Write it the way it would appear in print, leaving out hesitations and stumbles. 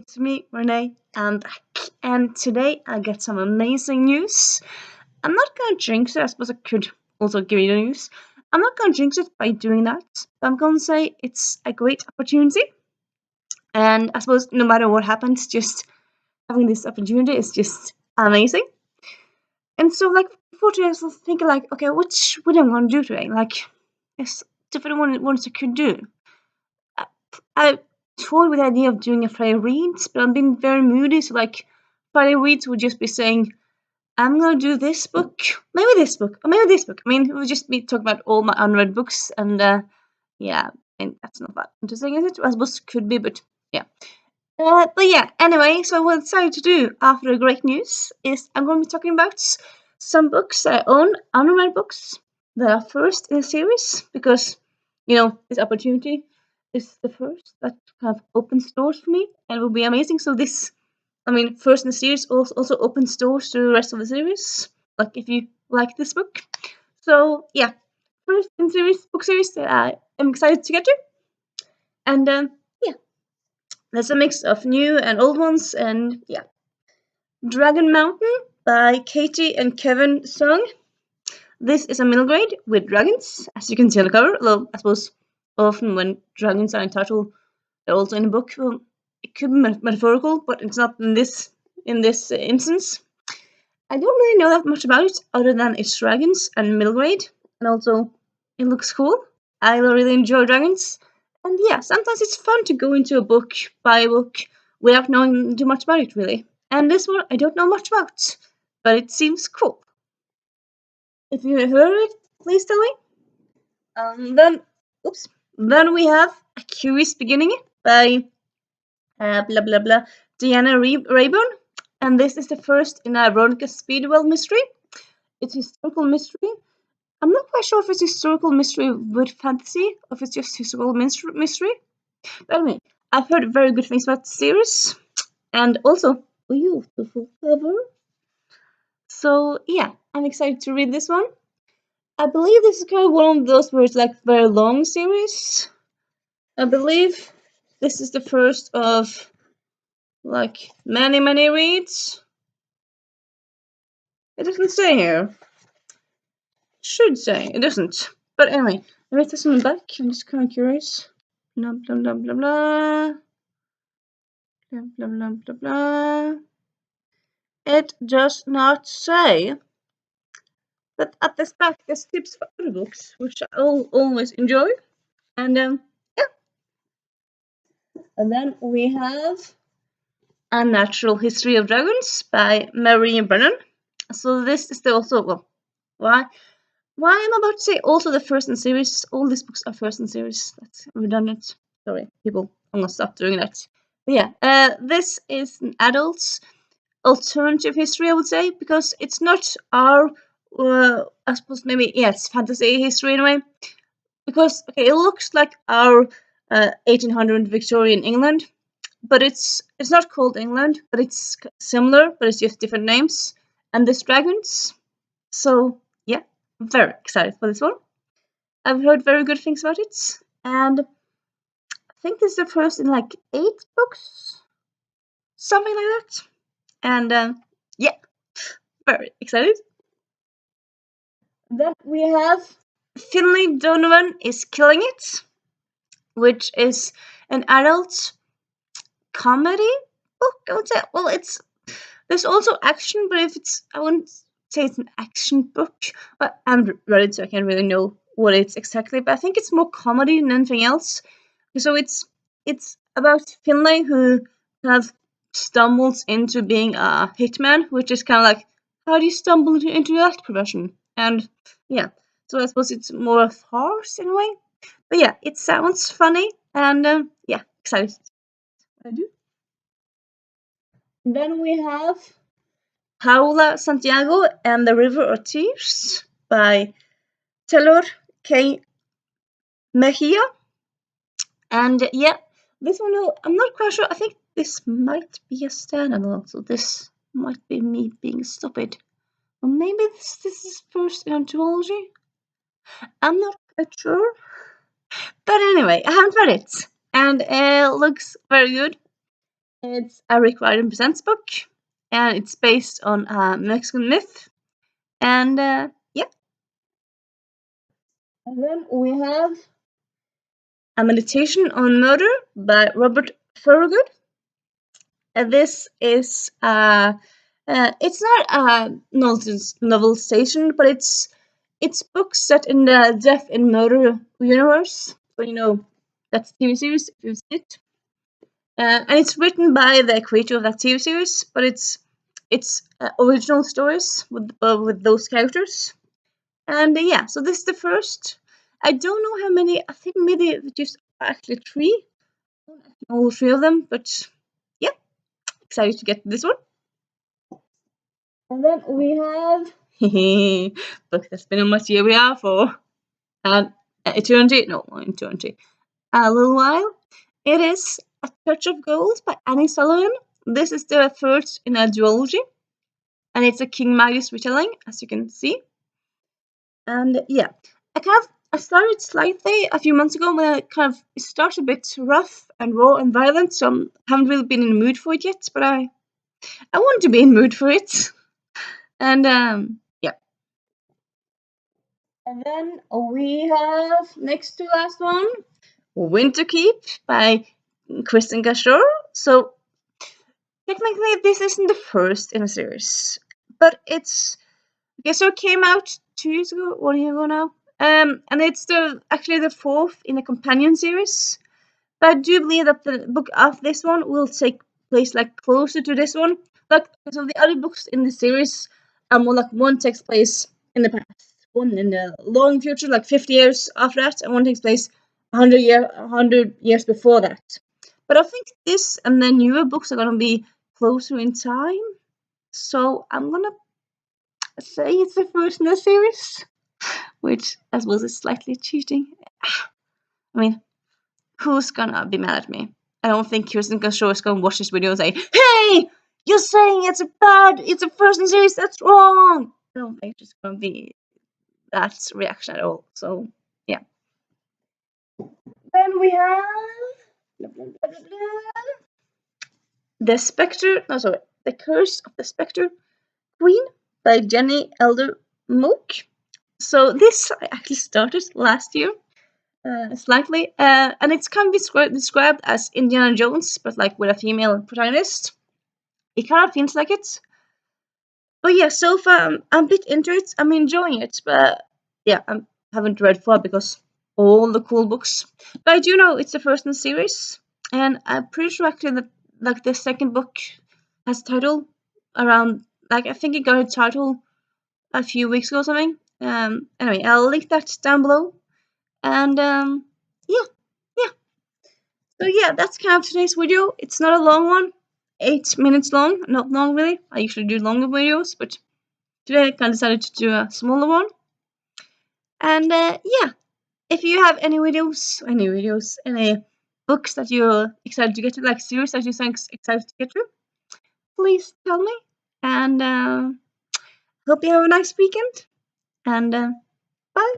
It's me, Renee. I'm back. And today I got some amazing news. I'm not gonna jinx it. I suppose I could also give you the news. I'm not gonna jinx it by doing that. But I'm gonna say it's a great opportunity. And I suppose no matter what happens, just having this opportunity is just amazing. And so, like, before today, I was thinking, like, okay, what am I gonna do today? Like, there's different ones I could do. I toyed with the idea of doing a Friday reads, but I'm being very moody, so like Friday reads would just be saying, I'm gonna do this book, maybe this book, or maybe this book. I mean, it would just be talking about all my unread books, and yeah, and that's not that interesting, is it? I suppose it could be, but yeah. But yeah, anyway, so what I decided to do after the great news is I'm going to be talking about some books I own, unread books that are first in a series, because, this opportunity is the first that kind of opens doors for me, and it will be amazing. So this, first in the series also opens doors to the rest of the series, like if you like this book. So yeah, first in series, book series that I am excited to get to. And yeah, there's a mix of new and old ones, and yeah. Dragon Mountain by Katie and Kevin Sung. This is a middle grade with dragons, as you can see on the cover. Although I suppose often when dragons are in title, they're also in a book. Well, it could be metaphorical, but it's not in this instance. I don't really know that much about it, other than it's dragons and middle grade, and also it looks cool. I really enjoy dragons, and yeah, sometimes it's fun to go into a book, buy a book, without knowing too much about it, really. And this one I don't know much about, but it seems cool. If you heard it, please tell me. Then, oops. Then we have A Curious Beginning by blah blah blah Diana Rayburn, and this is the first in a Veronica Speedwell mystery. It's historical mystery. I'm not quite sure if it's historical mystery with fantasy, or if it's just historical mystery. But anyway, I've heard very good things about the series, and also a beautiful cover. So yeah, I'm excited to read this one. I believe this is kind of one of those where it's like very long series. I believe this is the first of like many reads. It doesn't say here. Should say it doesn't. But anyway, let me test on the back. I'm just kind of curious. Blah blah blah blah blah. Blah blah blah blah blah. It does not say. But at this back, there's tips for other books, which I always enjoy. And yeah. And then we have A Natural History of Dragons by Mary Brennan. So this is why I'm about to say also the first in series. All these books are first in series. That's redundant. Sorry, people. I'm gonna stop doing that. But yeah, this is an adult's alternative history, I would say, because it's not our. I suppose maybe it's fantasy history in a way. Because okay, it looks like our 1800 Victorian England, but it's not called England, but it's similar, but it's just different names. And there's dragons. So yeah, I'm very excited for this one. I've heard very good things about it, and I think this is the first in like 8 books, something like that. And yeah, very excited. Then we have Finley Donovan is Killing It, which is an adult comedy book, I would say. Well, there's also action, but if it's I wouldn't say it's an action book. But I haven't read it, so I can't really know what it's exactly. But I think it's more comedy than anything else. So it's about Finlay who kind of stumbles into being a hitman, which is kind of like how do you stumble into that profession? And yeah, so I suppose it's more a farce in a way. But yeah, it sounds funny, and yeah, excited. I do. Then we have Paula Santiago and the River of Tears by Taylor K. Mejia. And yeah, this one, I'm not quite sure. I think this might be a standalone, so this might be me being stupid. Or maybe this is first in anthology. I'm not quite sure. But anyway, I haven't read it. And it looks very good. It's a Rick Riordan Presents book, and it's based on a Mexican myth. And yeah, and then we have A Meditation on Murder by Robert Thorogood. This is it's not a novelization, but it's books set in the Death and Murder universe. So that's TV series if you've seen it. And it's written by the creator of that TV series, but it's original stories with those characters. And yeah, so this is the first. I don't know how many. I think maybe just actually three. All three of them, but yeah, excited to get this one. And then we have book that's been on my TBR for an eternity. No, not eternity. A little while. It is A Touch of Gold by Annie Sullivan. This is the first in a duology, and it's a King Magnus retelling, as you can see. And yeah, I started slightly a few months ago when it started a bit rough and raw and violent, so I haven't really been in the mood for it yet. But I want to be in the mood for it. And yeah. And then we have next to last one, Winterkeep by Kristen Gashore. So technically, this isn't the first in a series, but it's okay. So it came out 2 years ago, 1 year ago now, and it's actually the fourth in a companion series. But I do believe that the book after this one will take place like closer to this one. Like so, the other books in the series are more like one takes place in the past, one in the long future, like 50 years after that, and one takes place 100 years before that. But I think this and the newer books are gonna be closer in time. So I'm gonna say it's the first in the series, which I suppose is slightly cheating. I mean, who's gonna be mad at me? I don't think Kirsten Gashore is gonna watch this video and say, "Hey, you're saying it's a first in series, that's wrong." I don't think it's gonna be that reaction at all. So yeah. Then we have the Spectre. No, sorry, The Curse of the Spectre Queen by Jenny Elder Mook. So this I actually started last year, slightly, and it's kind of described as Indiana Jones, but like with a female protagonist. It kind of feels like it. But yeah, so far I'm a bit into it. I'm enjoying it, but yeah, I haven't read far because all the cool books. But I do know it's the first in the series, and I'm pretty sure actually that like the second book has a title around like I think it got a title a few weeks ago or something. Anyway, I'll link that down below. And yeah, yeah. So yeah, that's kind of today's video. It's not a long one, 8 minutes long. Not long really. I usually do longer videos, but today I kind of decided to do a smaller one. And yeah, if you have any books that you're excited to get to, like series that you're excited to get to, please tell me. And hope you have a nice weekend. And bye.